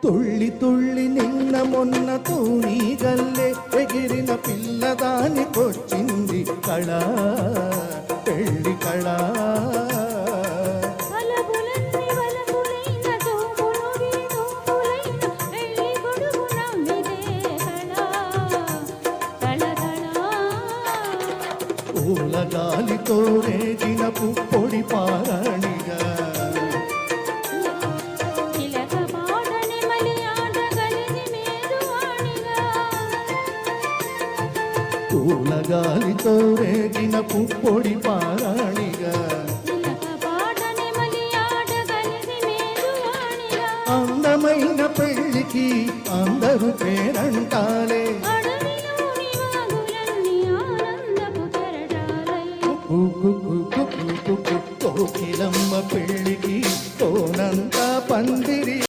తుళ్ళి తుళ్ళి నిన్న మొన్న తూని గల్లే ఎగిరిన పిల్లదానికొచ్చింది కళ, పెళ్లి కళ. పూలగాలితో రేగిన పుప్పొడి పారాణిగా, పూలగాలితో రేగిన పుప్పొడి పారాణిగా, అందమైన పెళ్లికి అందరూ పేరంటాలే. కోకిలమ్మ పెళ్లికి కోనంతా పందిరి